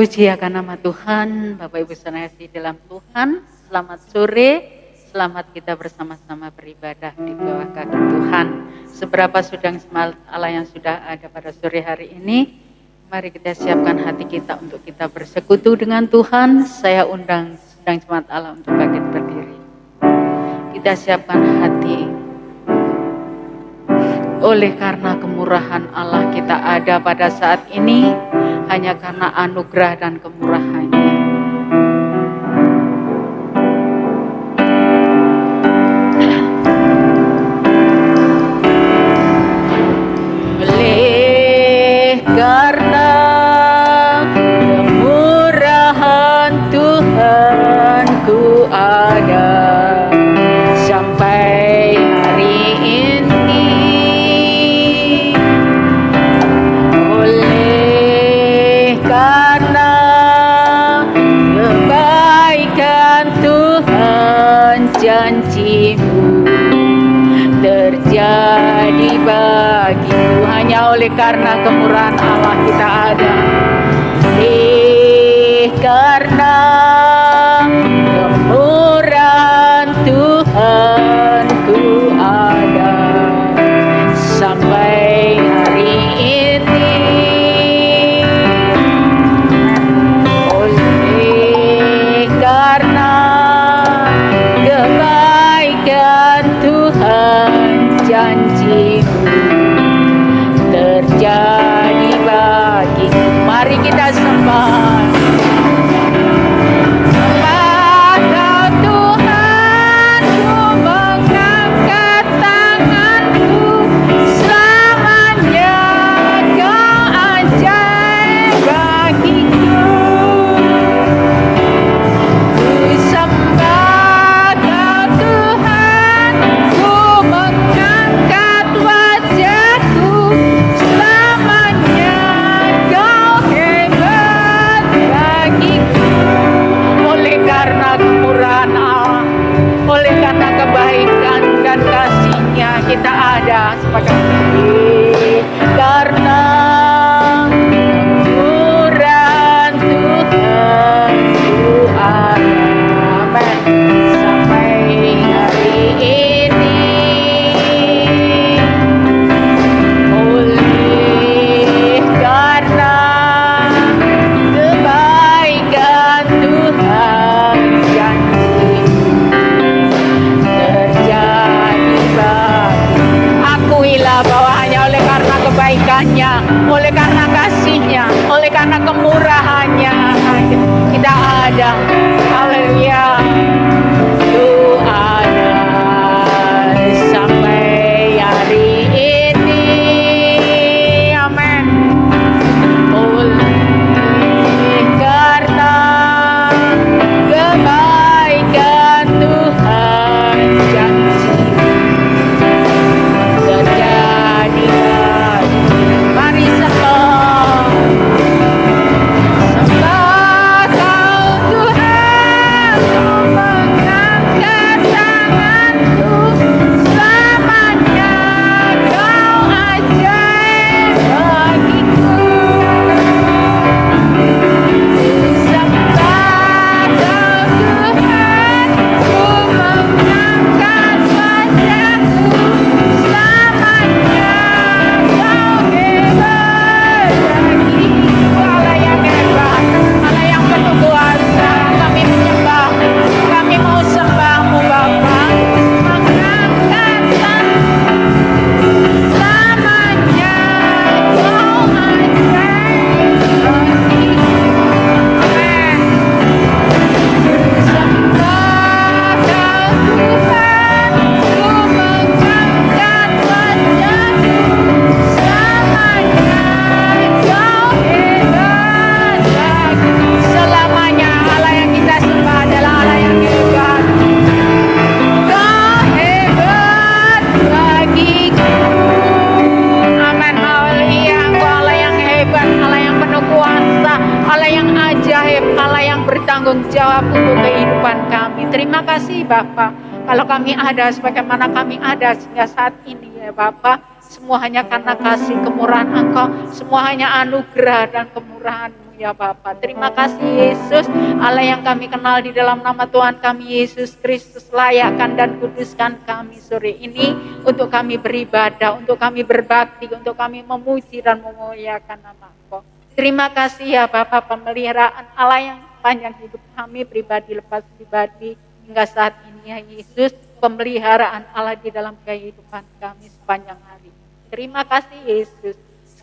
Terpuji akan nama Tuhan. Bapak Ibu saudara di dalam Tuhan, selamat sore. Selamat kita bersama-sama beribadah di bawah kaki Tuhan. Seberapa sedang semangat Allah yang sudah ada pada sore hari ini, mari kita siapkan hati kita untuk kita bersekutu dengan Tuhan. Saya undang sedang semangat Allah untuk bangkit berdiri. Kita siapkan hati. Oleh karena kemurahan Allah kita ada pada saat ini, hanya karena anugerah dan kemurahannya. Oleh karena kemurahan Tuhan ku ada sampai hari ini. Oleh karena kebaikan Tuhan, janji-Mu terjadi bagiku. Hanya oleh karena kemurahan Allah kita ada. Karena kemurahan Tuhan ku ada sampai hari ini. Oleh karena kebaikan Tuhan, janji-Mu terjadi bagiku. Mari kita sembah. Kita ada sebagai karena kemurahan Tuhan ku ada. Amin. Sampai hari ini. Oleh karena kebaikan Tuhan, janji terjadi bagi. Akuilah bahwa hanya oleh karena kebaikannya, oleh karena kasihnya, oleh karena kemurahannya kita ada. Haleluya. Itu ada sampai hari ini. Amin. Oleh karena kebaikan Tuhan, janji terjadi lagi. Mari sembah. Sembah Kau Tuhan, Kau mengangkat tangan-Ku selamanya. Kau ajaib bagiku. Sembah Kau Tuhan, Ku mengangkat wajah-Ku selamanya. Kau hebat bagiku. Allah yang hebat, Allah yang penuh kuasa, kami menyembah, kami mau sembah-Mu Bapa. Mengangkat selamanya, Kau ajaib bagiku. Amin. Sembah Kau Tuhan, Ku mengangkat wajah-Ku selamanya. Kau hebat bagiku. Selamanya Allah yang kita sembah adalah Allah yang hebat. Kau hebat bagiku. Amin. Haleluya. Engkau Allah yang hebat, Allah yang penuh kuasa, Allah yang ajaib, Allah yang bertanggung jawab untuk kehidupan kami. Terima kasih Bapa. Kalau kami ada sebagaimana kami ada sehingga saat ini ya Bapa, semua hanya karena kasih kemurahan Engkau, semua hanya anugerah dan kemurahan-Mu ya Bapa. Terima kasih Yesus, Allah yang kami kenal di dalam nama Tuhan kami Yesus Kristus. Layakkan dan kuduskan kami sore ini untuk kami beribadah, untuk kami berbakti, untuk kami memuji dan memuliakan nama Engkau. Terima kasih ya Bapa, pemeliharaan Allah yang panjang hidup kami pribadi lepas pribadi hingga saat ini ya Yesus, pemeliharaan Allah di dalam kehidupan kami sepanjang hari. Terima kasih Yesus.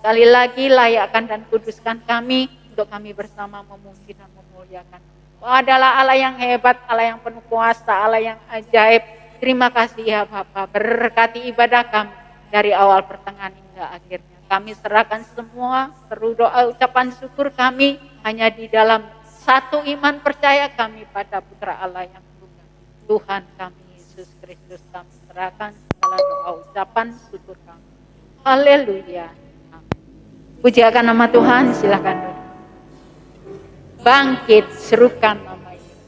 Sekali lagi layakkan dan kuduskan kami untuk kami bersama memuji dan memuliakan. Kau adalah Allah yang hebat, Allah yang penuh kuasa, Allah yang ajaib. Terima kasih ya Bapa, berkati ibadah kami dari awal pertengahan hingga akhirnya. Kami serahkan semua, seru doa ucapan syukur kami hanya di dalam satu iman percaya kami pada Putra Allah yang tunggal. Tuhan kami Yesus Kristus, kami serahkan segala doa ucapan syukur kami. Haleluya. Puji akan nama Tuhan, silakan duduk. Bangkit, serukan nama Yesus.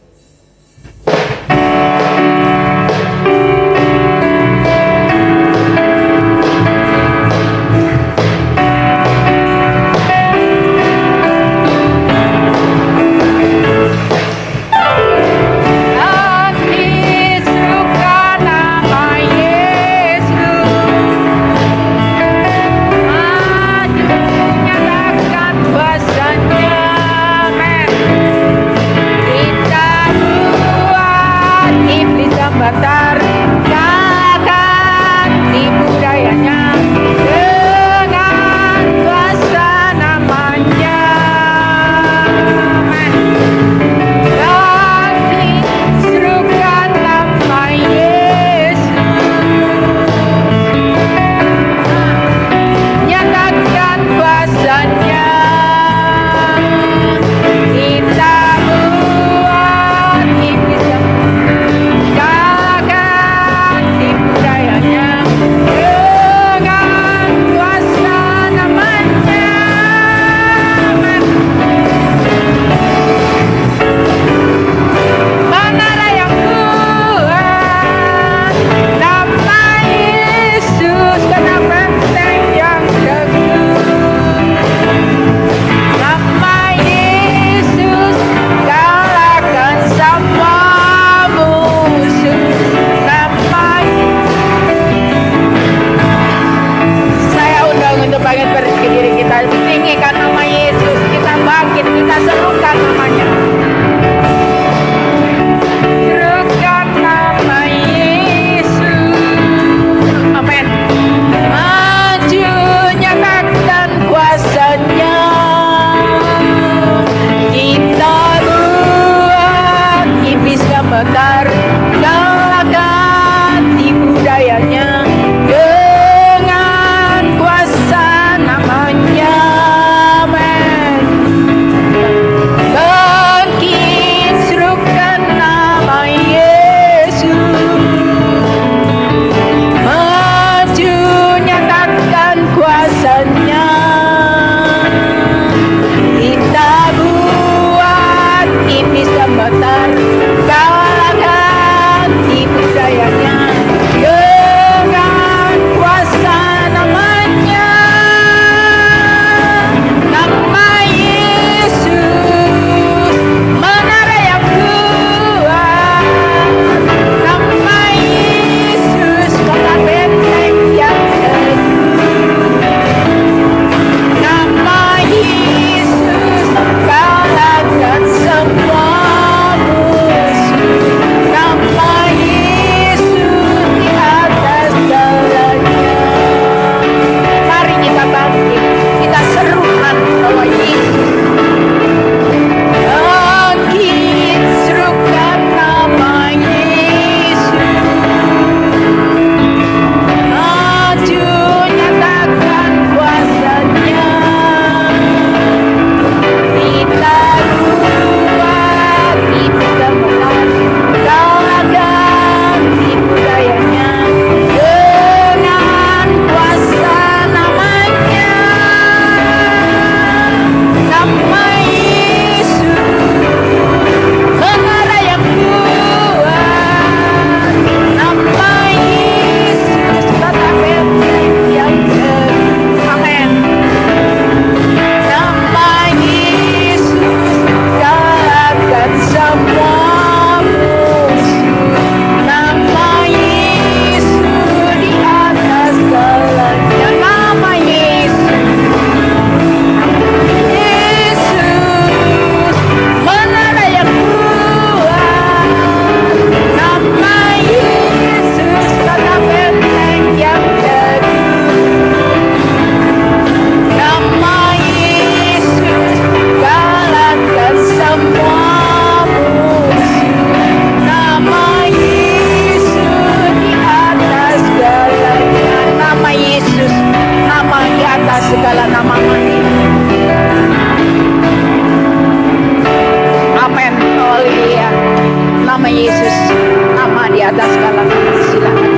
atas segala nama. Silakan.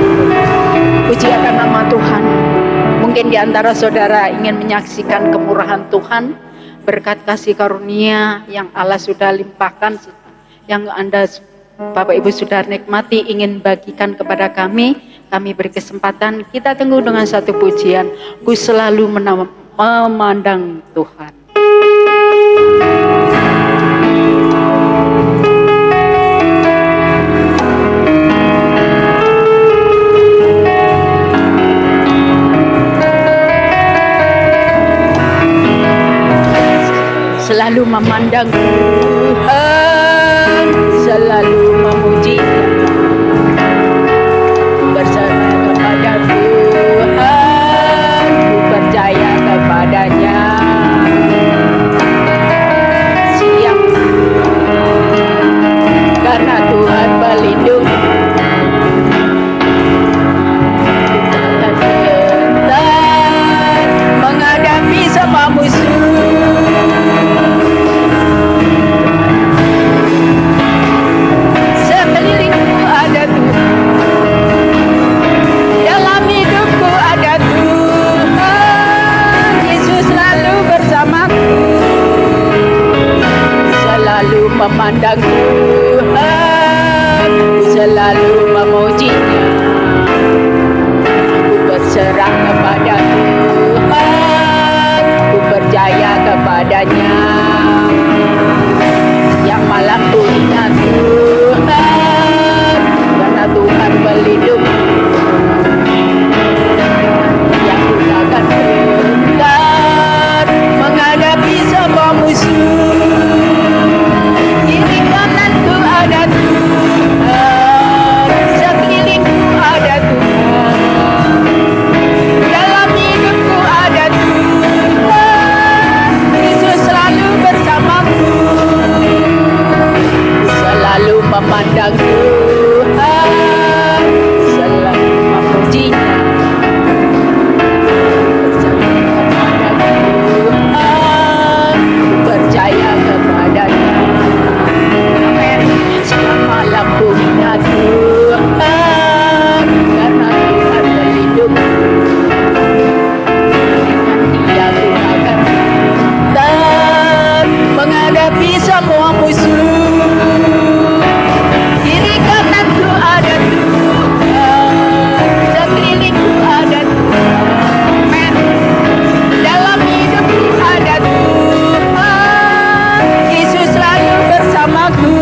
Puji akan nama Tuhan. Mungkin di antara saudara ingin menyaksikan kemurahan Tuhan, berkat kasih karunia yang Allah sudah limpahkan, yang Anda Bapak Ibu sudah nikmati, ingin bagikan kepada kami beri kesempatan. Kita tunggu dengan satu pujian, ku selalu memandang Tuhan. Selalu memandang Tuhan, selalu memuji bersama kepada Tuhan, ku percaya kepadanya. Siap, karena Tuhan pelindung. Kita gentar menghadapi semua musuh. Memandang Tuhan, selalu memujinya. Ku berserah kepada Tuhan, ku percaya kepadanya. Yang malam ku ingat Tuhan, karena Tuhan pelindung. Yang ku akan gentar menghadapi semua musuh. Ada Tuhan, sekelilingku ada Tuhan, dalam hidupku ada Tuhan, Yesus selalu bersamaku, selalu memandang Tuhan, selalu memujinya. Tuhan, percaya kepadanya. Malam ku ingat Tuhan, karena Tuhan pelindung. Dengan Dia ku akan gentar menghadapi semua musuh. Kiri kananku ada Tuhan, sekelilingku ada Tuhan, dalam hidupku ada Tuhan, Yesus selalu bersamaku.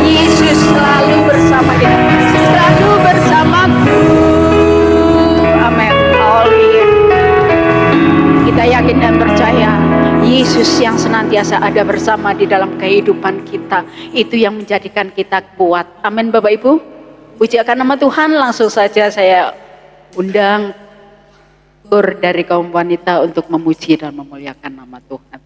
Yesus selalu bersama kita, selalu bersamaku. Amin. Kita yakin dan percaya Yesus yang senantiasa ada bersama di dalam kehidupan kita, itu yang menjadikan kita kuat. Amin Bapak Ibu. Puji akan nama Tuhan. Langsung saja saya undang tur dari kaum wanita untuk memuji dan memuliakan nama Tuhan.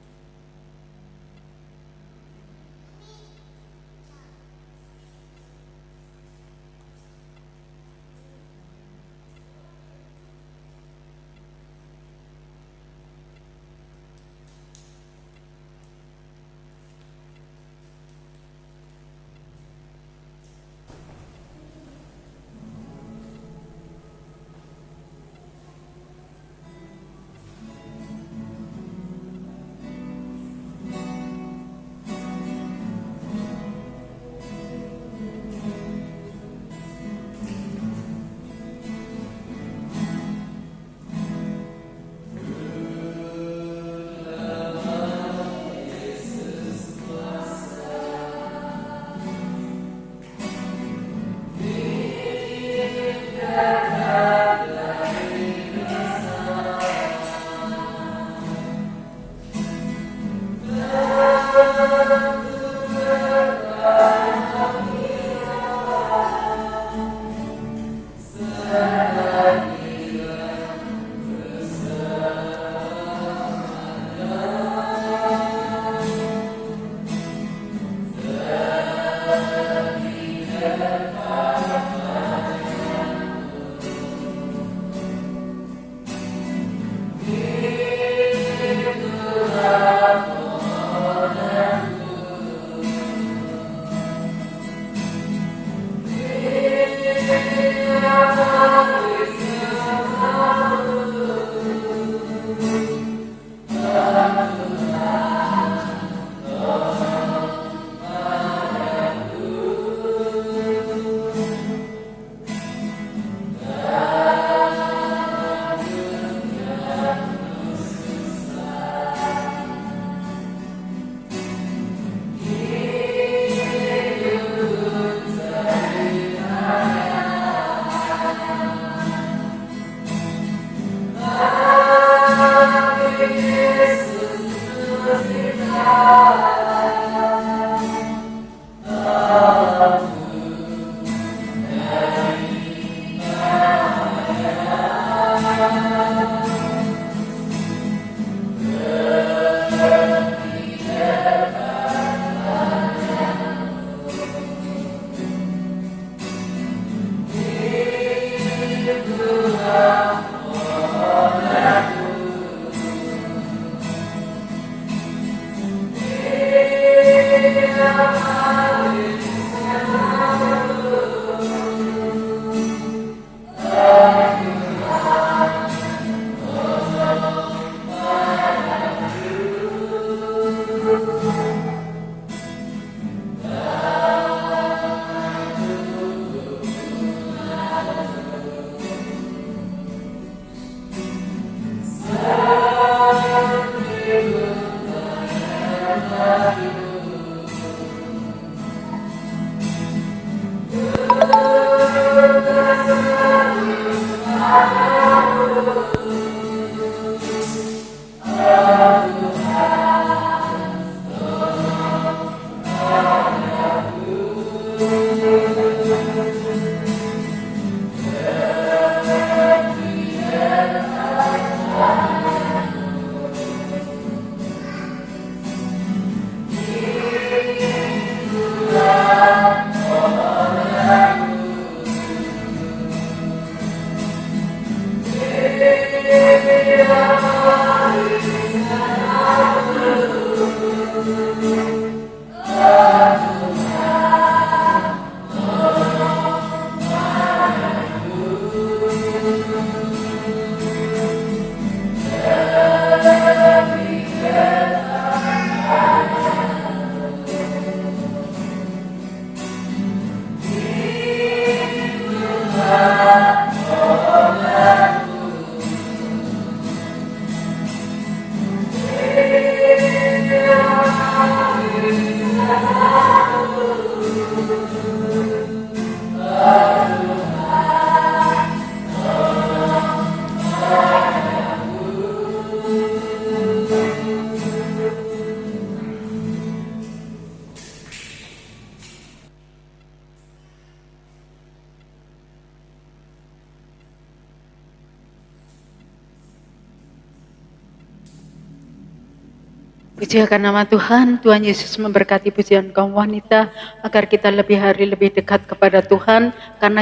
Puji akan nama Tuhan. Tuhan Yesus memberkati pujian kaum wanita agar kita lebih hari lebih dekat kepada Tuhan, karena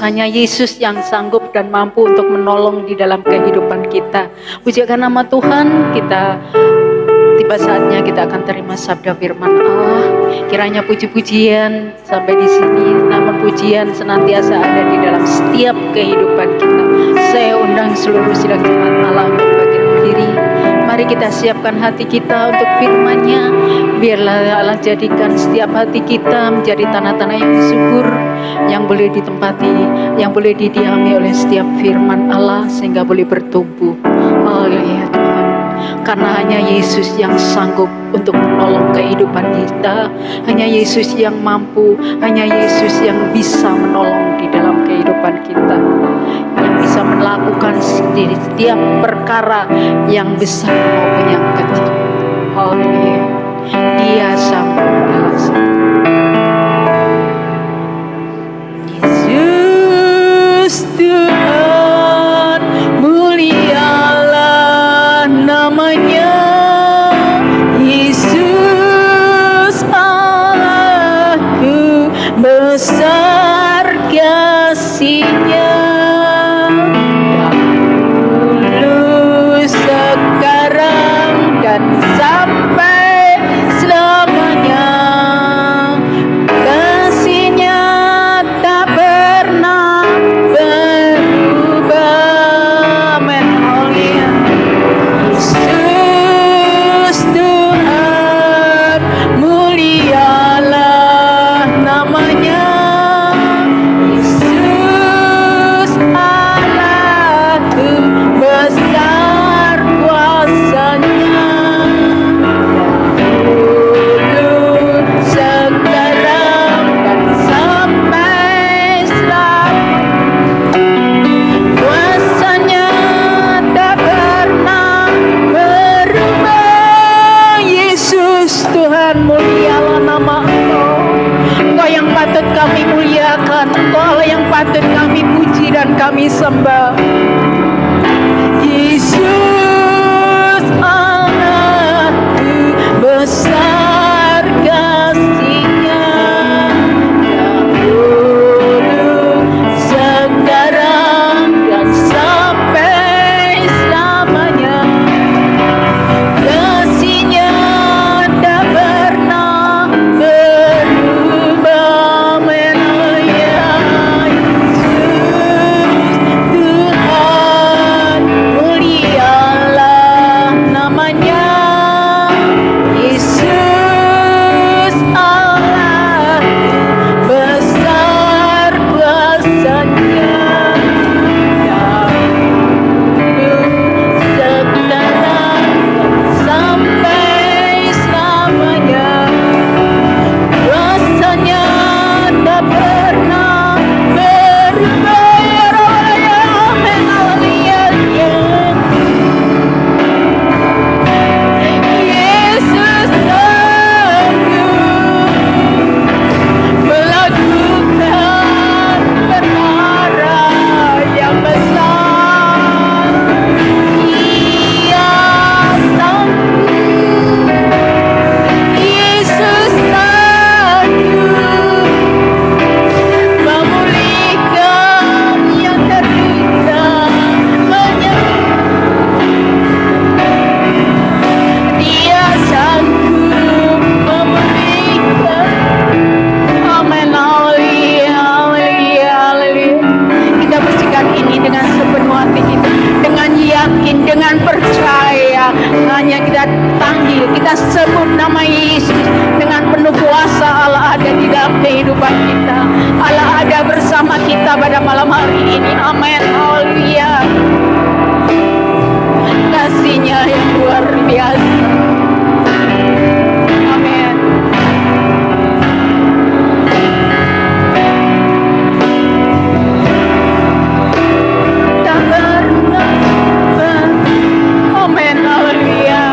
hanya Yesus yang sanggup dan mampu untuk menolong di dalam kehidupan kita. Puji akan nama Tuhan. Tiba saatnya kita akan terima sabda firman Allah. Kiranya puji-pujian sampai di sini, namun pujian senantiasa ada di dalam setiap kehidupan kita. Saya undang seluruh sidang jemaat Allah untuk bagian berdiri. Mari kita siapkan hati kita untuk firman-Nya. Biarlah Allah jadikan setiap hati kita menjadi tanah-tanah yang subur, yang boleh ditempati, yang boleh didiami oleh setiap firman Allah sehingga boleh bertumbuh. Haleluya Tuhan. Karena hanya Yesus yang sanggup untuk menolong kehidupan kita. Hanya Yesus yang mampu, hanya Yesus yang bisa menolong di dalam kehidupan kita, yang bisa melakukan setiap perkara yang besar maupun yang kecil. Haleluya. Dia sanggup, Allah sanggup. Yesus Tuhan, mulialah namanya. Yesus Allahku, besar kasih-Nya. Dulu, sekarang, dan sampai selamanya. Kasih-Nya tak pernah berubah. Amin. Haleluya. Yesus Tuhan, mulialah namanya. Yesus Allahku, besar kuasa-Nya. Dulu, sekarang, dan sampai selamanya. Kuasa-Nya tak pernah berubah. Yesus Tuhan, mulialah nama Engkau. Engkau yang patut kami muliakan, Engkau Allah yang patut kami puji dan kami sembah. Yesus Allahku, besar kasih-Nya. Dahulu, sekarang, dan sampai selamanya. Kasih-Nya tak pernah berubah. Allah ada di dalam kehidupan kita. Allah ada bersama kita pada malam hari ini. Amin. Haleluya. Kasih-Nya yang luar biasa. Amin. Tak pernah. Amin. Haleluya.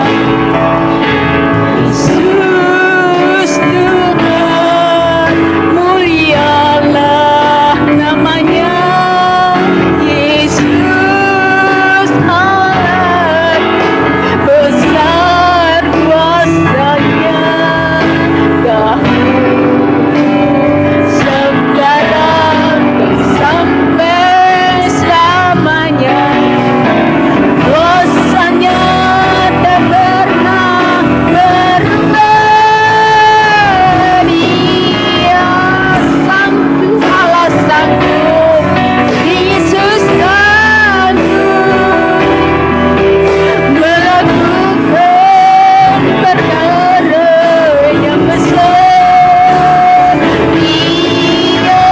Yesus Tuhan, mulialah namanya. Yesus Allah, besar kuasanya. Dahulu, sekarang, sampai selamanya. Kuasanya tak pernah berubah. Dia sanggup, Allah sanggup, Yesus sanggup melakukan perkara yang besar. Dia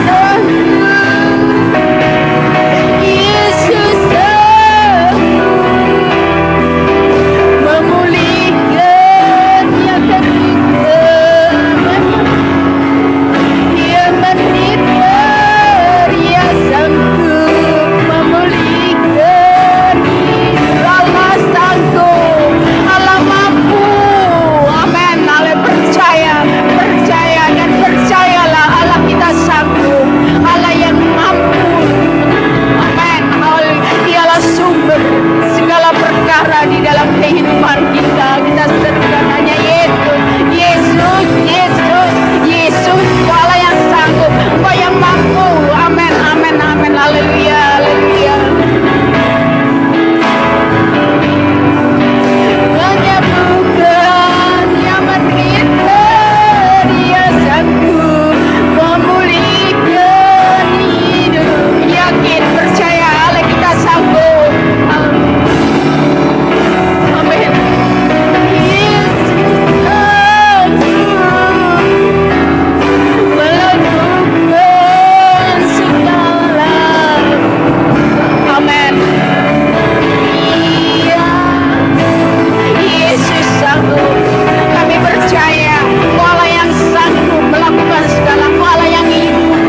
sanggup, Yesus sanggup memulihkan yang terluka. Dia menderita, Dia sanggup memulihkan. Allah sanggup, Allah mampu. Amin. Allah percaya dan percayalah Allah kita sanggup. Allah yang mampu. Amin. Dialah sumber segala perkara di dalam kehidupan kita. Kita serukan hanya Yesus, Yesus, Yesus, Yesus. Kau Allah yang sanggup, Kau yang mampu. Amin, amin, amin. Haleluya, haleluya. Hanya bukan yang menderita, Dia sanggup memulihkan hidup. Yakin, percaya, Allah kita sanggup. Amin. Yesus sanggup melakukan segala. Amin. Iya, Yesus sanggup. Kami percaya Kau Allah yang sanggup melakukan segala. Kau Allah yang hidup,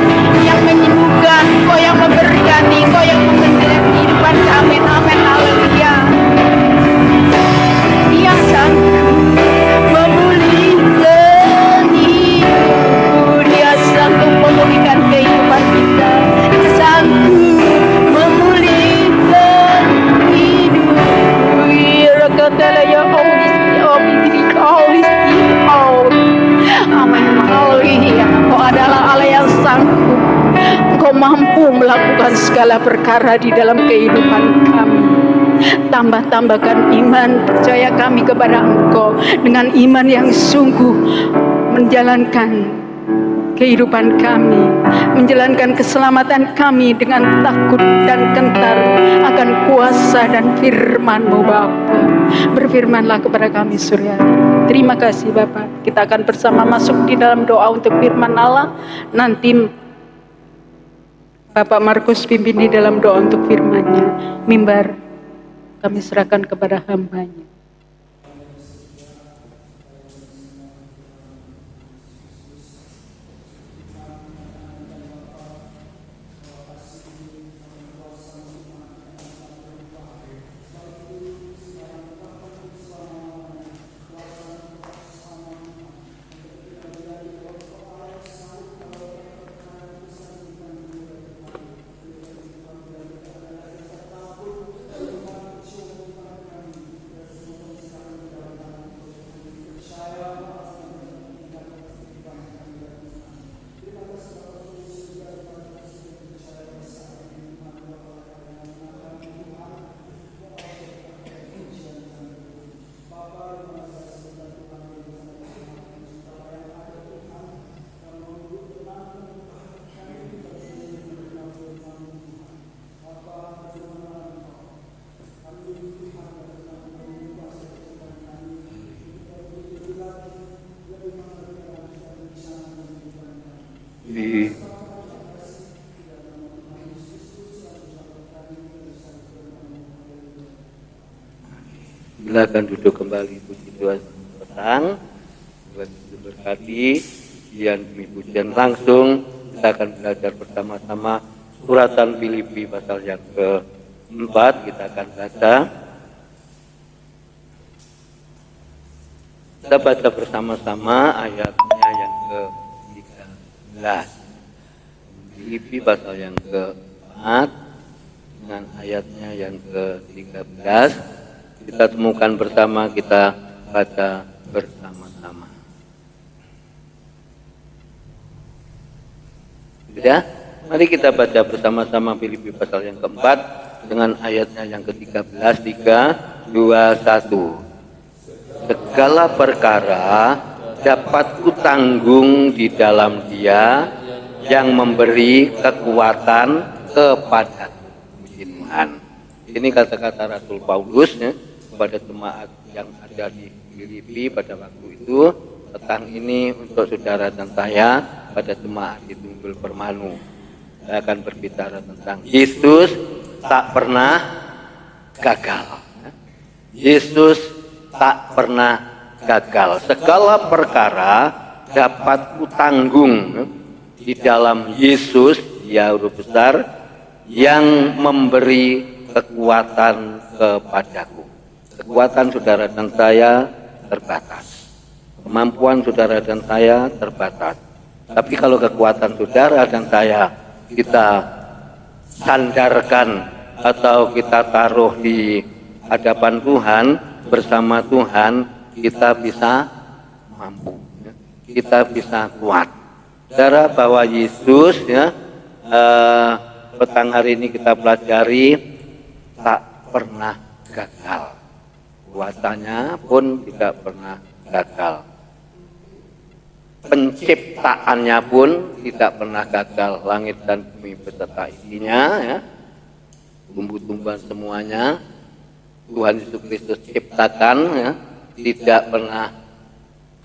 yang menyembuhkan, Kau yang memberkati, Kau yang mengendalikan kehidupan kami. Amin. Haleluya. Dia sanggup memulihkan hidup. Dia sanggup memulihkan kehidupan kita. Dia sanggup memulihkan hidup. Ya katalah ya Holy Spirit, Holy Spirit, Amin. Haleluya. Kau adalah Allah yang sanggup. Kau mampu melakukan segala perkara di dalam kehidupan kami. Tambah-tambahkan iman percaya kami kepada Engkau dengan iman yang sungguh menjalankan kehidupan kami, menjalankan keselamatan kami dengan takut dan gentar akan kuasa dan firman-Mu Bapa. Berfirmanlah kepada kami Suryani. Terima kasih Bapa. Kita akan bersama masuk di dalam doa untuk firman Allah. Nanti Bapak Markus pimpin di dalam doa untuk firman-Nya. Mimbar kami serahkan kepada hamba-Nya. Filipi. Silakan duduk kembali, puji Tuhan petang. Tuhan berkati. Pujian demi pujian langsung kita akan belajar bersama-sama suratan Filipi pasal yang keempat. Kita akan baca. Kita baca bersama-sama ayatnya yang ke-13. Filipi pasal yang keempat dengan ayatnya yang ke-13. Kita temukan bersama, kita baca bersama-sama. Sudah? Mari kita baca bersama-sama Filipi pasal yang keempat dengan ayatnya yang ke-13. 3, 2, 1. Segala perkara dapat kutanggung di dalam Dia yang memberi kekuatan kepadaku. Puji Tuhan. Ini kata-kata Rasul Paulus ya, kepada jemaat yang ada di Filipi pada waktu itu. Petang ini untuk saudara dan saya pada jemaat di Tunggul Permanu. Saya akan berbicara tentang Yesus tak pernah gagal. Yesus tak pernah gagal. Segala perkara dapat kutanggung di dalam Yesus, Dia huruf besar, yang memberi kekuatan kepadaku. Kekuatan saudara dan saya terbatas. Kemampuan saudara dan saya terbatas. Tapi kalau kekuatan saudara dan saya kita sandarkan atau kita taruh di hadapan Tuhan, bersama Tuhan, kita bisa mampu, ya. Kita bisa kuat. Saudara, bahwa Yesus ya, petang hari ini kita pelajari tak pernah gagal. Kuatannya pun tidak pernah gagal. Penciptaannya pun tidak pernah gagal. Langit dan bumi beserta isinya, ya. Tumbuh-tumbuhan semuanya Tuhan Yesus Kristus ciptakan ya, tidak pernah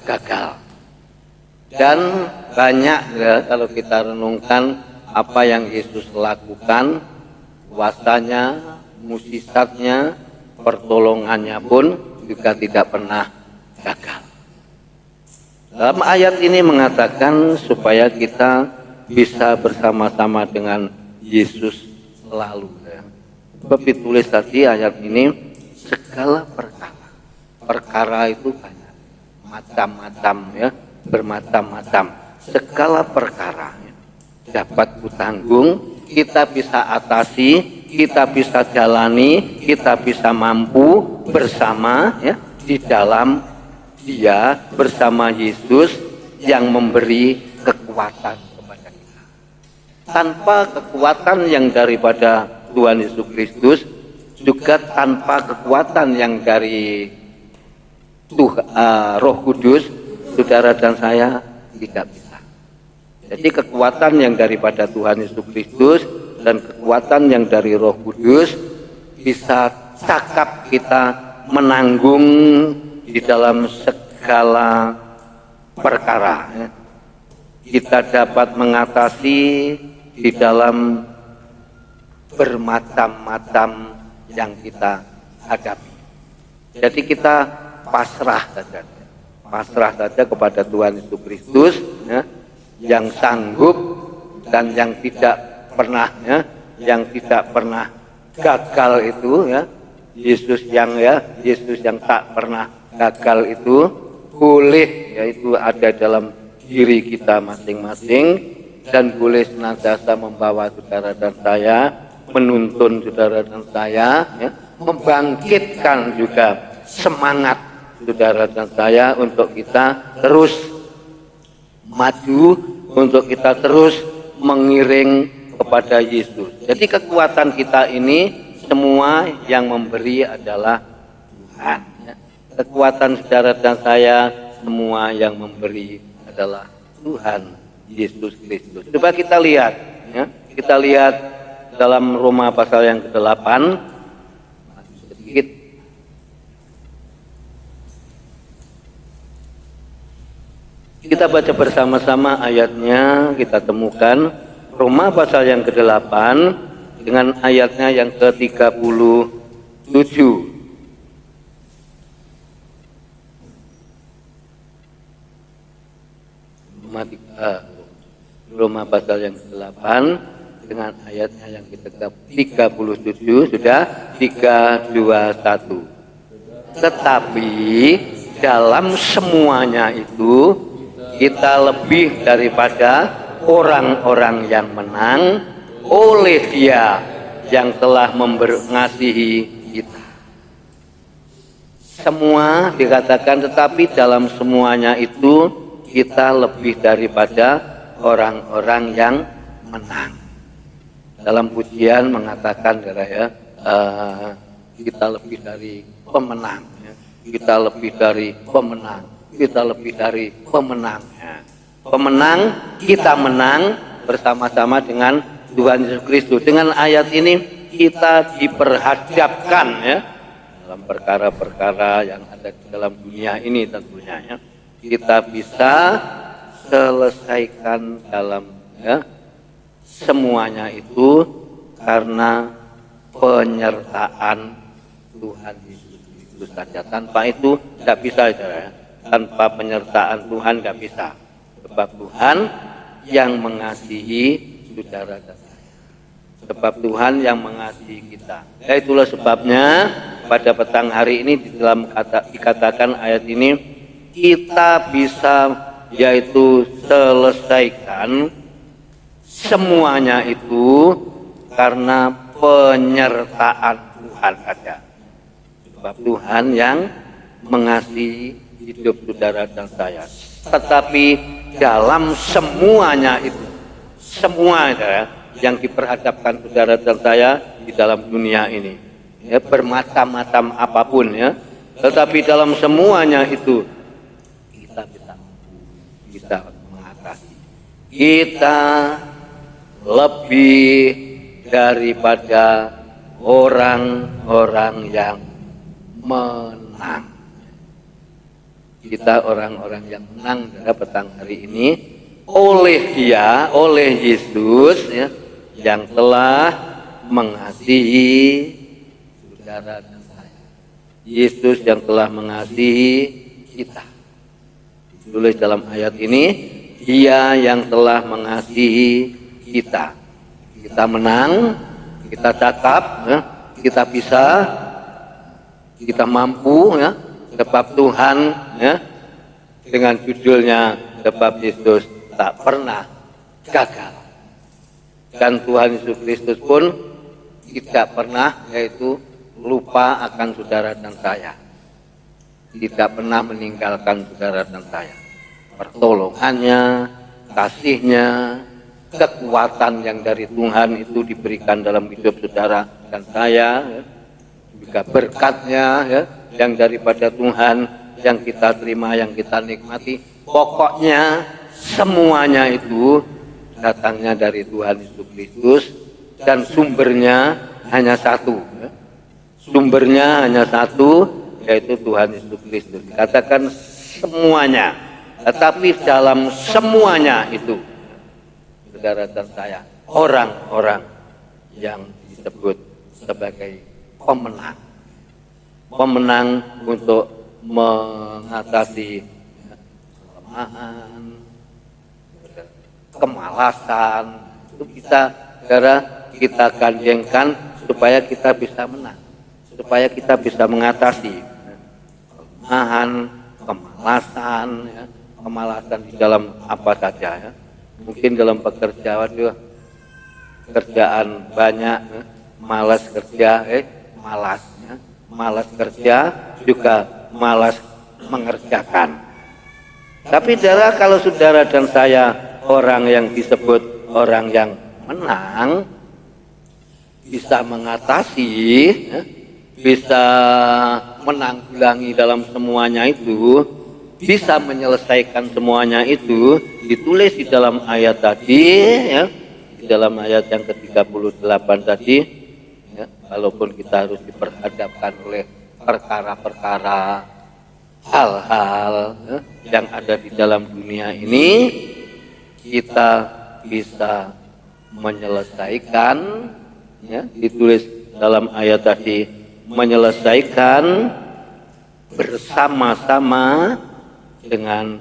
gagal. Dan banyak ya, kalau kita renungkan apa yang Yesus lakukan, kuasanya, mukjizatnya, pertolongannya pun juga tidak pernah gagal. Dalam ayat ini mengatakan supaya kita bisa bersama-sama dengan Yesus selalu. Ya. Sebab ditulis tadi ayat ini, segala perkara itu banyak, macam-macam ya, bermacam-macam. Segala perkara ya, dapat kutanggung, kita bisa atasi, kita bisa jalani, kita bisa mampu bersama ya, di dalam Dia, bersama Yesus yang memberi kekuatan kepada kita. Tanpa kekuatan yang daripada Tuhan Yesus Kristus, juga tanpa kekuatan yang dari Roh Kudus, saudara dan saya tidak bisa. Jadi kekuatan yang daripada Tuhan Yesus Kristus dan kekuatan yang dari Roh Kudus bisa cakap kita menanggung di dalam segala perkara. Kita dapat mengatasi di dalam bermacam-macam yang kita hadapi. Jadi kita pasrah saja kepada Tuhan Yesus Kristus ya, yang sanggup dan yang tidak pernah ya, yang tidak pernah gagal itu ya. Yesus yang tak pernah gagal itu boleh, yaitu ada dalam diri kita masing-masing dan boleh senantiasa membawa saudara dan saya, menuntun saudara dan saya, ya, membangkitkan juga semangat saudara dan saya untuk kita terus maju, untuk kita terus mengiring kepada Yesus. Jadi kekuatan kita ini semua yang memberi adalah Tuhan. Ya. Kekuatan saudara dan saya semua yang memberi adalah Tuhan Yesus Kristus. Coba kita lihat, ya, kita lihat dalam Roma pasal yang ke-8 sedikit. Kita kita baca bersama-sama ayatnya, kita temukan Roma pasal yang ke-8 dengan ayatnya yang ke-37. Roma pasal yang ke-8 dengan ayatnya yang ke-37, sudah 3, 2, 1. Tetapi dalam semuanya itu kita lebih daripada orang-orang yang menang oleh Dia yang telah mengasihi kita. Semua dikatakan, tetapi dalam semuanya itu kita lebih daripada orang-orang yang menang. Dalam pujian mengatakan kita lebih dari pemenang, ya. Kita lebih dari pemenang, kita lebih dari pemenang, ya. Pemenang, kita menang bersama-sama dengan Tuhan Yesus Kristus. Dengan ayat ini kita diperhadapkan, ya, dalam perkara-perkara yang ada di dalam dunia ini tentunya, ya. Kita bisa selesaikan dalam, ya, semuanya itu karena penyertaan Tuhan Yesus Kristus saja. Tanpa itu tidak bisa, ya. Tanpa penyertaan Tuhan tidak bisa. Sebab Tuhan yang mengasihi saudara dan saya. Sebab Tuhan yang mengasihi kita. Ya, itulah sebabnya pada petang hari ini di dalam dikatakan ayat ini kita bisa, yaitu selesaikan semuanya itu karena penyertaan Tuhan saja. Sebab Tuhan yang mengasihi hidup saudara dan saya. Tetapi dalam semuanya itu, semua, ya, yang diperhadapkan saudara dan saya di dalam dunia ini, ya, bermacam-macam apapun, ya, tetapi dalam semuanya itu kita bisa mengatasi. Kita lebih daripada orang-orang yang menang. Kita orang-orang yang menang pada petang hari ini oleh Dia, oleh Yesus, ya, yang telah mengasihi saudara dan saya. Yesus yang telah mengasihi kita. Ditulis dalam ayat ini, Dia yang telah mengasihi kita. Kita menang, kita cakap, ya, kita bisa, kita mampu, ya, sebab Tuhan, ya, dengan judulnya sebab Yesus tak pernah gagal. Dan Tuhan Yesus Kristus pun tidak pernah, yaitu lupa akan saudara dan saya. Tidak pernah meninggalkan saudara dan saya. Pertolongannya, kasihnya, kekuatan yang dari Tuhan itu diberikan dalam hidup saudara dan saya, ya. Juga berkatnya, ya, yang daripada Tuhan yang kita terima, yang kita nikmati. Pokoknya semuanya itu datangnya dari Tuhan Yesus Kristus dan sumbernya hanya satu, ya. Sumbernya hanya satu, yaitu Tuhan Yesus Kristus. Dikatakan semuanya, tetapi dalam semuanya itu saudara dan saya orang-orang yang disebut sebagai pemenang. Pemenang untuk mengatasi kelemahan, kemalasan. Itu kita gandengkan supaya kita bisa menang, supaya kita bisa mengatasi kelemahan, kemalasan, ya, kemalasan di dalam apa saja, ya. Mungkin dalam pekerjaan juga kerjaan banyak, ya. Malas kerja, malas, ya. Malas kerja juga malas mengerjakan. Tapi saudara, kalau saudara dan saya orang yang disebut orang yang menang, bisa mengatasi, ya, bisa menanggulangi dalam semuanya itu, bisa menyelesaikan semuanya itu, ditulis di dalam ayat tadi, ya, di dalam ayat yang ke-38 tadi, ya, walaupun kita harus diperhadapkan oleh perkara-perkara hal-hal yang ada di dalam dunia ini, kita bisa menyelesaikan, ya, ditulis dalam ayat tadi, menyelesaikan bersama-sama dengan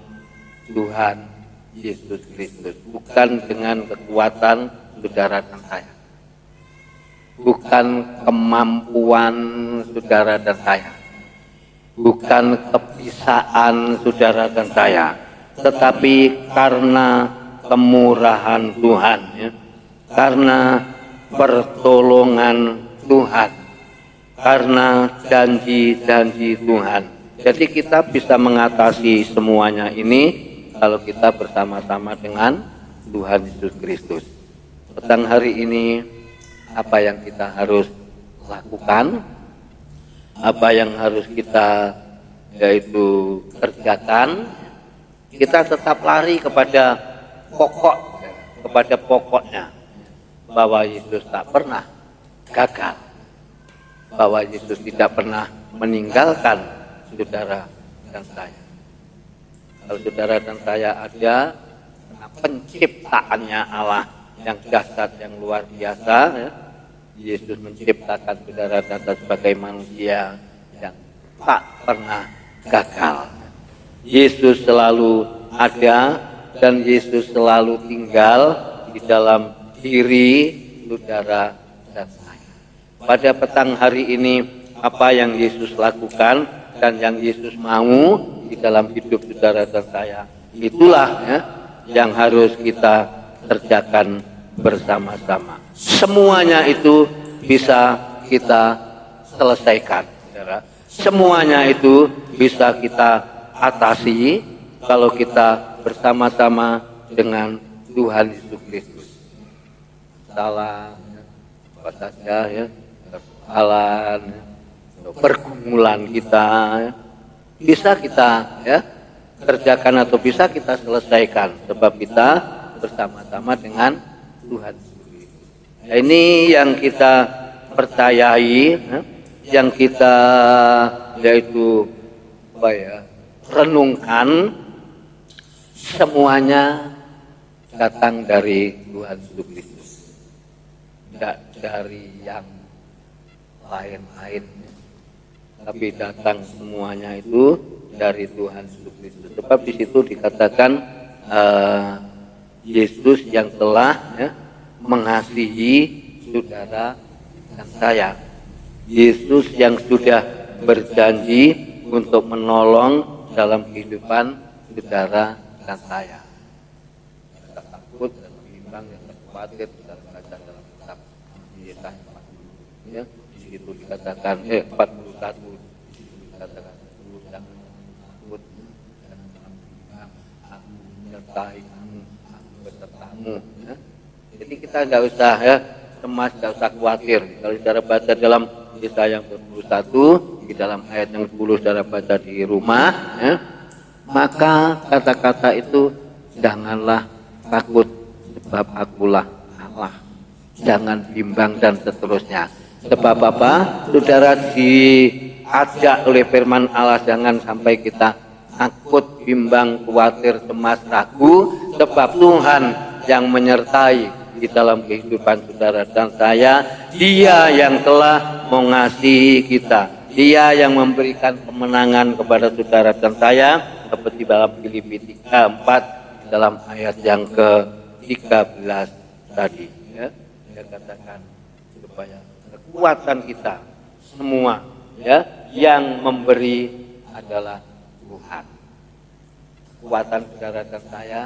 Tuhan Yesus Kristus, bukan dengan kekuatan saudara dan saya, bukan kemampuan saudara dan saya, bukan kepisaan saudara dan saya, tetapi karena kemurahan Tuhan, ya, karena pertolongan Tuhan, karena janji-janji Tuhan. Jadi kita bisa mengatasi semuanya ini kalau kita bersama-sama dengan Tuhan Yesus Kristus. Petang hari ini, apa yang kita harus lakukan, apa yang harus kita yaitu kerjakan, kita tetap lari kepada pokoknya, bahwa Yesus tak pernah gagal, bahwa Yesus tidak pernah meninggalkan saudara dan saya. Kalau saudara dan saya ada, karena penciptaannya Allah yang dahsyat, yang luar biasa, ya, Yesus menciptakan saudara dan saya sebagai manusia yang tak pernah gagal. Yesus selalu ada dan Yesus selalu tinggal di dalam diri saudara dan saya. Pada petang hari ini, apa yang Yesus lakukan dan yang Yesus mau di dalam hidup saudara dan saya, itulah, ya, yang harus kita kerjakan bersama-sama. Semuanya itu bisa kita selesaikan, saudara. Semuanya itu bisa kita atasi kalau kita bersama-sama dengan Tuhan Yesus Kristus. Salah, apa saja, ya, kesalahan, pergumulan kita, ya, bisa kita, ya, kerjakan atau bisa kita selesaikan sebab kita bersama-sama dengan Tuhan Yesus Kristus. Nah, ini yang kita percayai, ya, yang kita yaitu apa ya, renungkan, semuanya datang dari Tuhan Yesus Kristus, tidak dari yang lain-lain, tapi datang semuanya itu dari Tuhan Yesus Kristus. Sebab di situ dikatakan Yesus yang telah, ya, mengasihi saudara dan saya. Yesus yang sudah berjanji untuk menolong dalam kehidupan saudara dan saya. Kita takut dan bimbang, yang khawatir, kita baca dalam kitab Yesaya 40, ya, di situ dikatakan 41, di situ dikatakan jangan takut dan bimbang, aku menyertai kamu, aku besertamu, ya. Jadi kita nggak usah, ya, cemas, nggak usah khawatir. Kalau saudara baca dalam Yesaya 41, di dalam ayat yang 10 saudara baca di rumah, ya, maka kata-kata itu, janganlah takut sebab akulah Allah, jangan bimbang dan seterusnya. Sebab apa? Saudara diajak oleh firman Allah, jangan sampai kita takut, bimbang, khawatir, cemas, ragu, sebab Tuhan yang menyertai di dalam kehidupan saudara dan saya. Dia yang telah mengasihi kita, Dia yang memberikan kemenangan kepada saudara dan saya, seperti dalam Filipi 4 dalam ayat yang ke-13 tadi, ya, dia katakan supaya kekuatan kita semua, ya, yang memberi adalah Tuhan. Kekuatan saudara dan saya,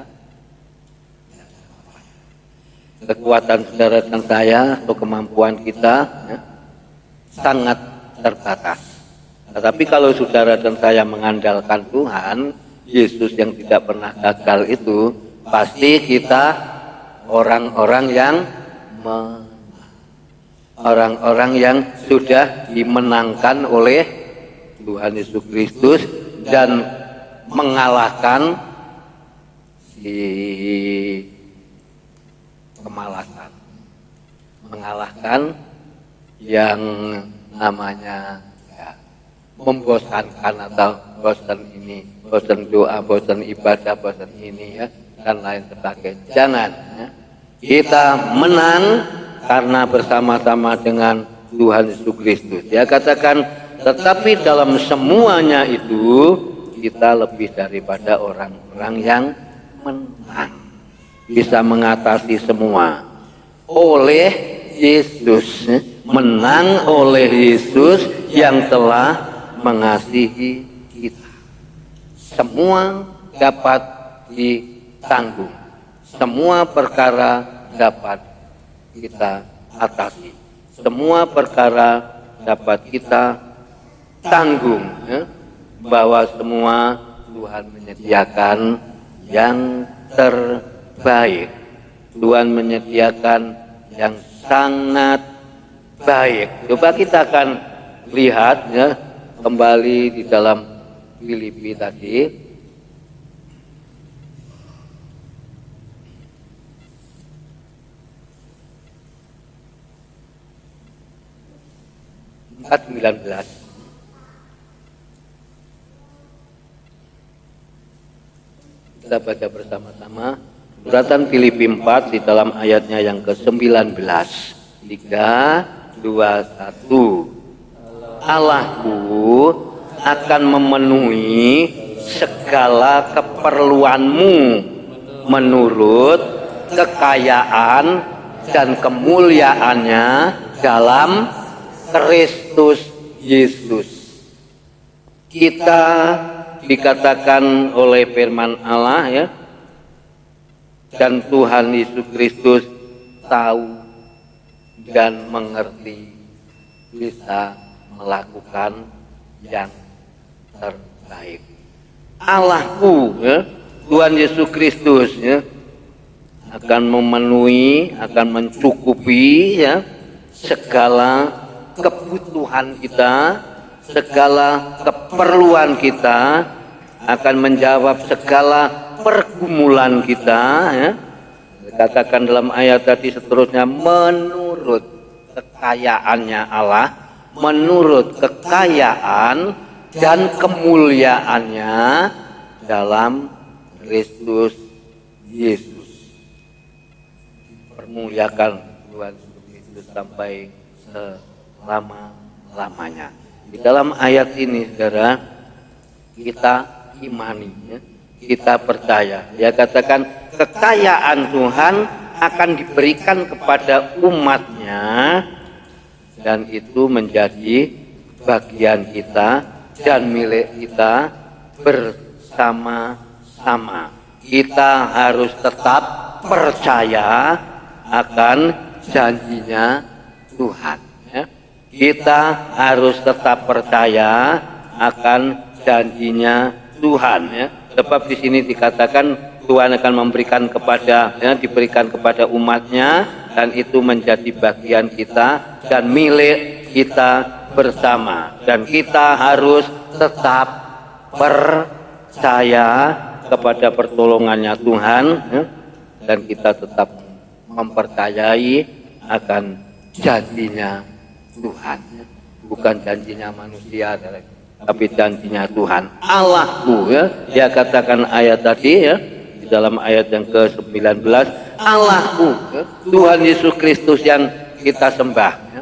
kekuatan saudara dan saya atau kemampuan kita, ya, sangat terbatas. Tetapi kalau saudara dan saya mengandalkan Tuhan Yesus yang tidak pernah gagal itu, pasti kita orang-orang yang sudah dimenangkan oleh Tuhan Yesus Kristus dan mengalahkan si kemalasan, mengalahkan yang namanya, ya, membosankan atau bosan ini, bosan doa, bosan ibadah, bosan ini ya, dan lain sebagainya. Jangan ya. Kita menang karena bersama-sama dengan Tuhan Yesus Kristus. Dia katakan, tetapi dalam semuanya itu kita lebih daripada orang-orang yang menang, bisa mengatasi semua oleh Yesus, menang oleh Yesus yang telah mengasihi kita. Semua dapat ditanggung, semua perkara dapat kita atasi, semua perkara dapat kita tanggung ya, bahwa semua Tuhan menyediakan yang terbaik. Tuhan menyediakan yang sangat baik. Coba kita akan lihat ya, kembali di dalam Filipi tadi. Ayat 19. Kita baca bersama-sama suratan Filipi 4 di dalam ayatnya yang ke-19. 3, 2, 1. Allahku akan memenuhi segala keperluanmu menurut kekayaan dan kemuliaannya dalam Kristus Yesus. Kita dikatakan oleh firman Allah ya, dan Tuhan Yesus Kristus tahu dan mengerti, bisa melakukan yang terbaik. Allahku ya, Tuhan Yesus Kristus ya, akan memenuhi, akan mencukupi ya segala kebutuhan kita, segala keperluan kita, akan menjawab segala pergumulan kita ya. Katakan dalam ayat tadi seterusnya, menurut kekayaannya Allah, menurut kekayaan dan kemuliaannya dalam Kristus Yesus. Permuliakan Tuhan Yesus sampai selama-lamanya. Di dalam ayat ini saudara, kita imani ya, kita percaya. Dia katakan kekayaan Tuhan akan diberikan kepada umatnya, dan itu menjadi bagian kita dan milik kita bersama-sama. Kita harus tetap percaya akan janjinya Tuhan ya. Kita harus tetap percaya akan janjinya Tuhan ya. Sebab di sini dikatakan Tuhan akan memberikan kepada ya, diberikan kepada umatnya, dan itu menjadi bagian kita dan milik kita bersama, dan kita harus tetap percaya kepada pertolongannya Tuhan ya, dan kita tetap mempercayai akan janjinya Tuhan ya. Bukan janjinya manusia, tapi janjinya Tuhan. Allahku ya, dia katakan ayat tadi ya, di dalam ayat yang ke-19, Allahku ya, Tuhan Yesus Kristus yang kita sembah ya,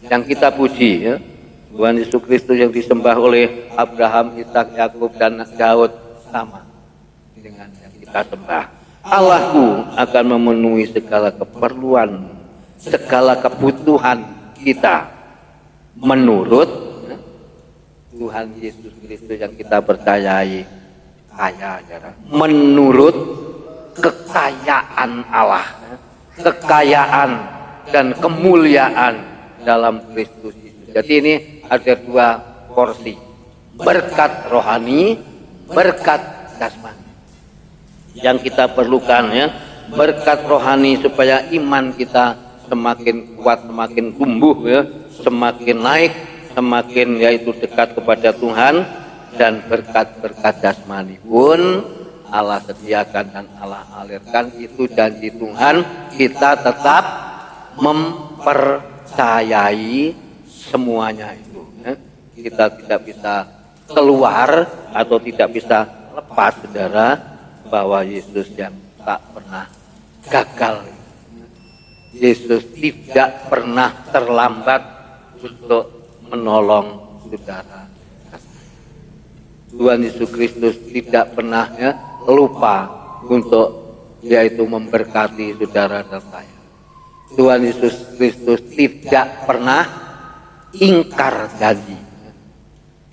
yang kita puji ya. Tuhan Yesus Kristus yang disembah oleh Abraham, Ishak, Yakub dan Daud sama dengan yang kita sembah. Allahku akan memenuhi segala keperluan, segala kebutuhan kita menurut ya, Tuhan Yesus Kristus yang kita percayai kaya ya, menurut kekayaan Allah ya, kekayaan dan kemuliaan dalam Kristus Yesus. Jadi ini ada dua porsi, berkat rohani, berkat jasmani yang kita perlukan ya. Berkat rohani supaya iman kita semakin kuat, semakin tumbuh ya, semakin naik, semakin yaitu dekat kepada Tuhan. Dan berkat-berkat jasmani pun Allah sediakan dan Allah alirkan, itu janji Tuhan. Kita tetap mempercayai semuanya itu ya. kita tidak bisa keluar atau tidak bisa lepas, saudara, bahwa Yesus yang tak pernah gagal. Yesus tidak pernah terlambat untuk menolong saudara. Tuhan Yesus Kristus tidak pernah lupa untuk yaitu memberkati saudara dan saya. Tuhan Yesus Kristus tidak pernah ingkar janji,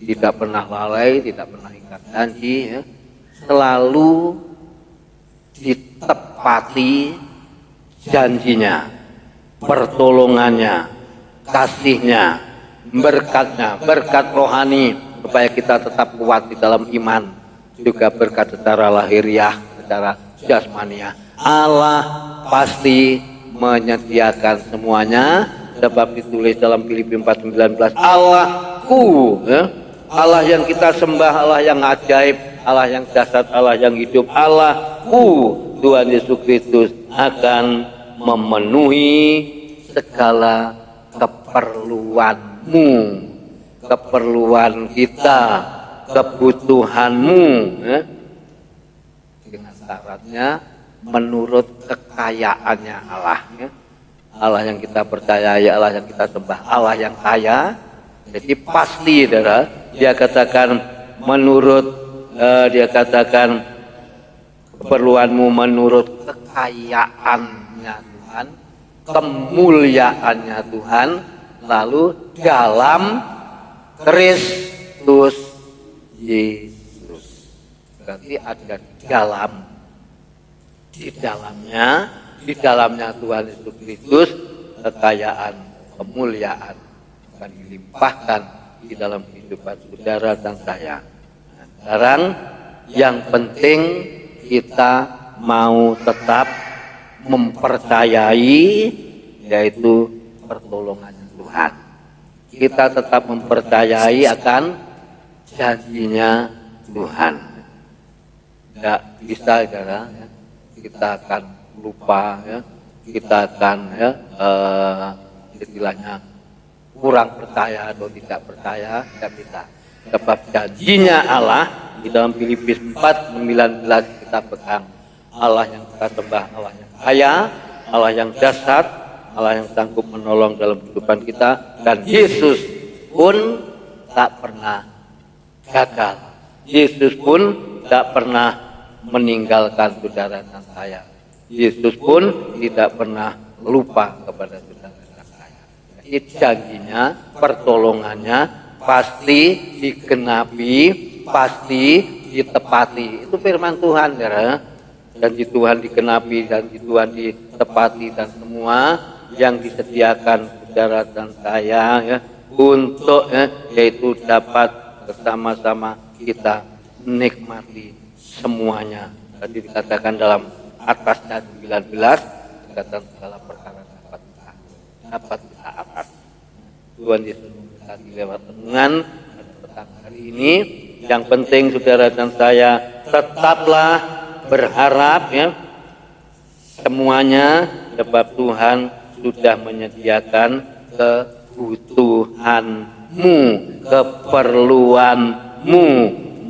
tidak pernah lalai, tidak pernah ingkar janji, selalu ditepati janjinya, pertolongannya, kasihnya, berkatnya, berkat rohani supaya kita tetap kuat di dalam iman, juga berkat secara lahiriah, secara jasmania. Allah pasti menyediakan semuanya, sebab ditulis dalam Filipi 4:19, Allahku, Allah yang kita sembah, Allah yang ajaib, Allah yang dahsyat, Allah yang hidup, Allahku, Tuhan Yesus Kristus akan memenuhi segala keperluanmu, keperluan kita, kebutuhanmu, dengan syaratnya menurut kekayaannya Allah. Allah yang kita percayai, Allah yang kita sembah, Allah yang kaya. Jadi pasti, saudara, dia katakan dia katakan keperluanmu menurut kekayaannya Tuhan, kemuliaannya Tuhan, lalu dalam Kristus Yesus. Berarti ada di dalamnya Tuhan Yesus Kristus, kekayaan, kemuliaan akan dilimpahkan di dalam kehidupan saudara dan saya. Nah, sekarang yang penting kita mau tetap mempercayai yaitu pertolongan Tuhan. Kita tetap mempercayai akan janjinya Tuhan. Tidak bisa, saudara, kita akan lupa, kita akan istilahnya kurang percaya atau tidak percaya, tidak bisa. Sebab janjinya Allah di dalam Filipi 4:19 kita pegang. Allah yang kita sembah, Allah yang kaya, Allah yang dahsyat, Allah yang sanggup menolong dalam kehidupan kita, dan Yesus pun tak pernah gagal. Yesus pun tak pernah meninggalkan saudara dan saya. Yesus pun tidak pernah lupa kepada saudara dan saya. Jadi janjinya, pertolongannya pasti digenapi, pasti ditepati. Itu firman Tuhan, ya. Janji Tuhan digenapi, janji Tuhan ditepati, dan semua yang disediakan saudara dan saya, ya, untuk yaitu dapat bersama-sama kita nikmati semuanya. Tadi dikatakan dalam atasnya 19, dikatakan segala perkara dapat kita atas. Tuhan Yesus memberkati lewat renungan petang hari ini. Yang penting saudara dan saya tetaplah berharap, ya, semuanya, sebab Tuhan sudah menyediakan kebutuhanmu, keperluanmu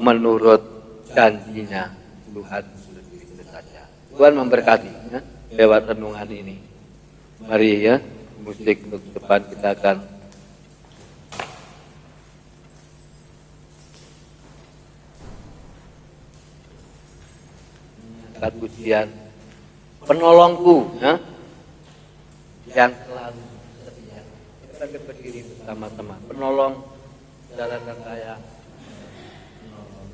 menurut janjinya Tuhan itu saja. Tuhan memberkati, ya, lewat renungan ini. Mari, ya, musik untuk depan kita akan pujian penolongku, ya, yang selalu setia. Kita berdiri bersama-sama. Penolong saudara dan saya. Penolong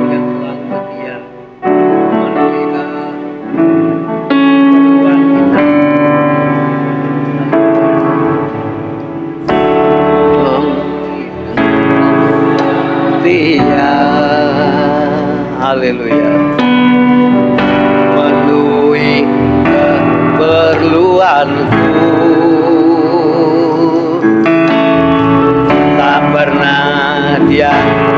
yang selalu setia memenuhi keperluan kita. Haleluya. Memenuhi keperluanku, tak pernah dia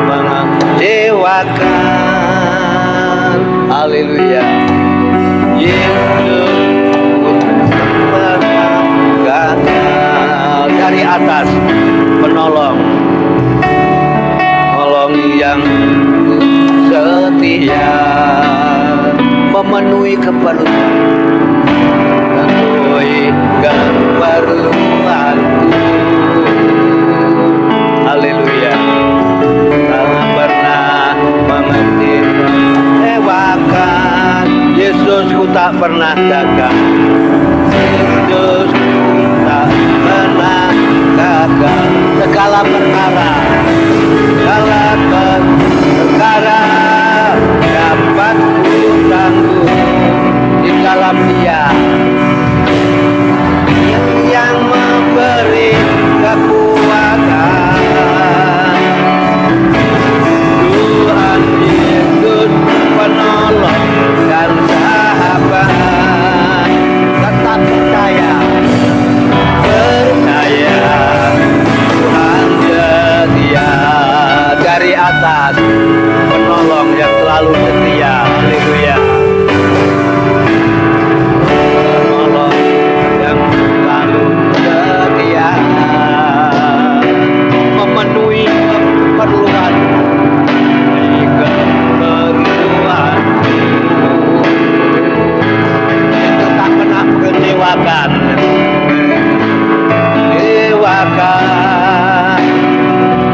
mengecewakan. Haleluya. Yesus pernah gagal. Dari atas penolong yang setia memenuhi keperluanku. Haleluya. Tak pernah mengerti mengecewakan. Yesusku tak pernah gagal. Yesusku tak pernah gagal. Segala perkara dapat ku tanggung di dalam Dia yang memberi kekuatan. Tuhan Yesus penolong dan sahabat. Tetap percaya Tuhan setia. Dari atas penolong yang selalu setia. Haleluya. Penolong yang selalu setia memenuhi keperluan itu tak pernah mengecewakan.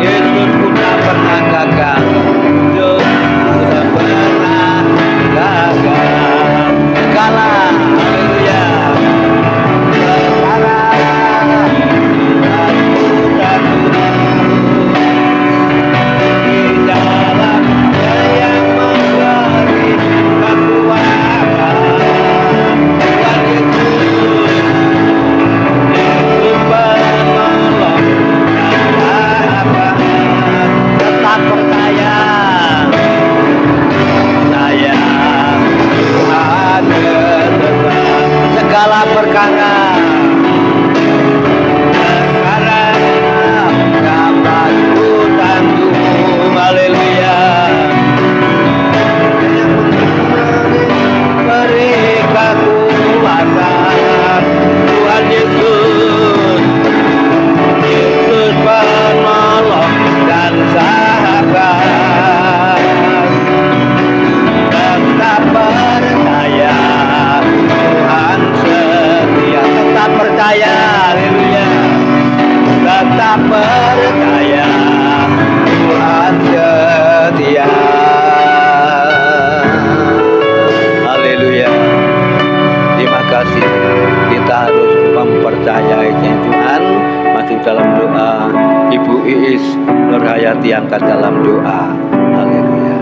Yesus tak pernah gagal. Yesus tak pernah gagal. Segala, haleluya. Di dalam Dia yang memberi kekuatan. Tuhan Yesus penolong dan sahabat. Tetap percaya Tuhan tetap segala perkara dapat ku tanggung. Haleluya. Beri kekuatan. Tuhan Yesus penolong dan sahabat. Tetap percaya Tuhan setia. Tetap percaya, haleluya. Tetap percaya Tuhan setia. Haleluya. Terima kasih. Kita harus mempercayai Tuhan. Masuk dalam doa. Ibu Iis Nurhayati angkat dalam doa. Haleluya.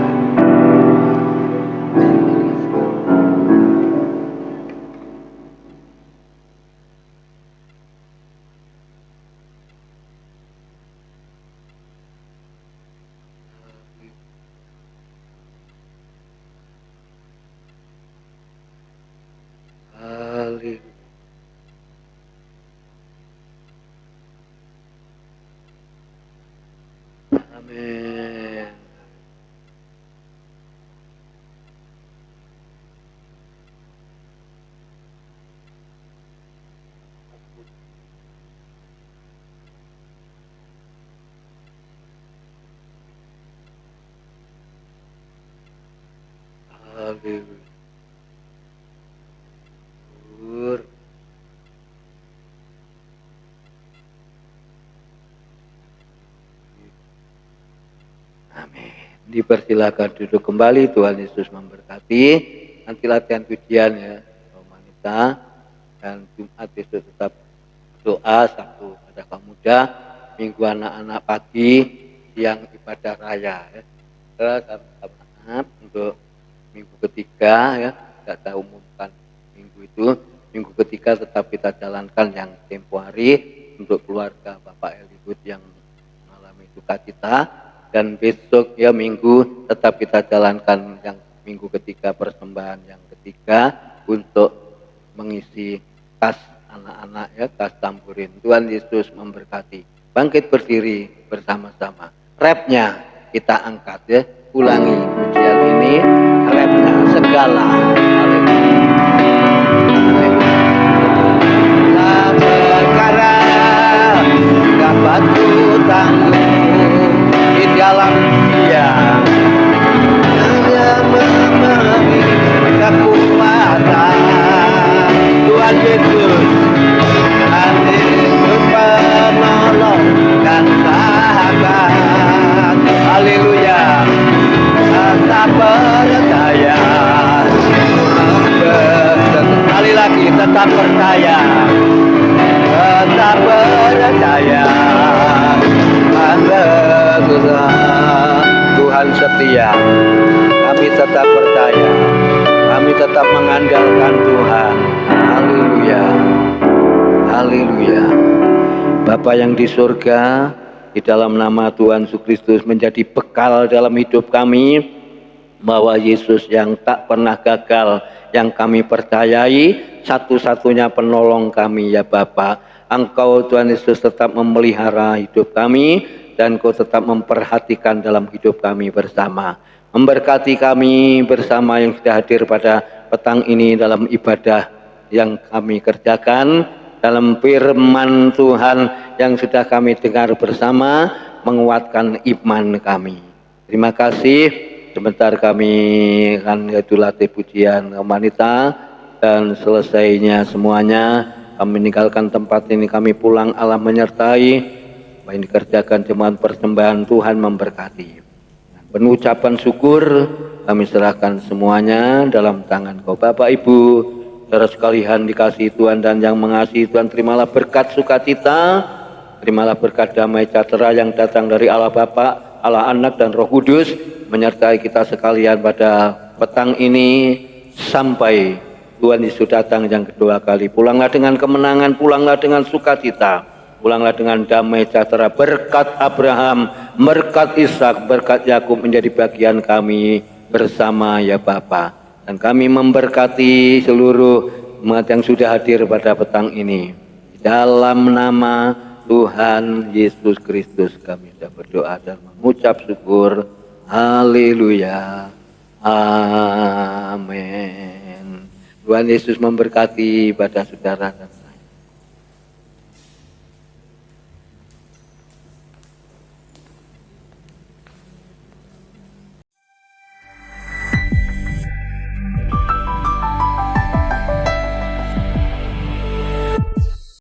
Haleluya. Amin. Haleluya. Amin. Dipersilakan duduk kembali. Tuhan Yesus memberkati. Nanti latihan pujian ya, kaum wanita. Dan Jumat besok tetap doa, Sabtu pada kaum muda, Minggu anak-anak pagi, siang ibadah raya ya. Terus maaf untuk minggu ketiga ya, tidak saya umumkan minggu itu. Minggu ketiga tetap kita jalankan yang tempo hari untuk keluarga Bapak Elihud yang mengalami duka cita. Dan besok ya Minggu tetap kita jalankan yang minggu ketiga, persembahan yang ketiga untuk mengisi kas anak-anak ya, kas tamburin. Tuhan Yesus memberkati. Bangkit berdiri bersama-sama. Rapnya kita angkat ya, ulangi pujian ini. Rapnya segala. Haleluya. dapat ku tanggung di dalam Dia. Hanya memberi kekuatan Tuhan Yesus, Yesus penolong dan sahabat. Haleluya. Tetap percaya, sekali lagi tetap percaya, tetap percaya. Tuhan setia, kami tetap percaya, kami tetap mengandalkan Tuhan. Haleluya, haleluya. Bapa yang di surga, di dalam nama Tuhan Yesus Kristus menjadi bekal dalam hidup kami, bahwa Yesus yang tak pernah gagal, yang kami percayai, satu-satunya penolong kami ya Bapa. Engkau Tuhan Yesus tetap memelihara hidup kami, dan Kau tetap memperhatikan dalam hidup kami bersama. Memberkati kami bersama yang sudah hadir pada petang ini dalam ibadah yang kami kerjakan, dalam firman Tuhan yang sudah kami dengar bersama, menguatkan iman kami. Terima kasih. Sebentar kami akan latih pujian wanita, dan selesainya semuanya kami meninggalkan tempat ini, kami pulang. Allah menyertai apa yang dikerjakan jemaat persembahan. Tuhan memberkati. Penuh ucapan syukur kami serahkan semuanya dalam tangan Kau Bapak Ibu. Saudara sekalian dikasihi Tuhan dan yang mengasihi Tuhan, terimalah berkat sukacita, terimalah berkat damai sejahtera yang datang dari Allah Bapa, Allah Anak dan Roh Kudus, menyertai kita sekalian pada petang ini sampai Tuhan Yesus datang yang kedua kali. Pulanglah dengan kemenangan, pulanglah dengan sukacita, pulanglah dengan damai sejahtera. Berkat Abraham, berkat Ishak, berkat Yakub menjadi bagian kami bersama ya Bapa. Dan kami memberkati seluruh umat yang sudah hadir pada petang ini. Dalam nama Tuhan Yesus Kristus kami sudah berdoa dan mengucap syukur. Haleluya. Amin. Tuhan Yesus memberkati pada saudara dan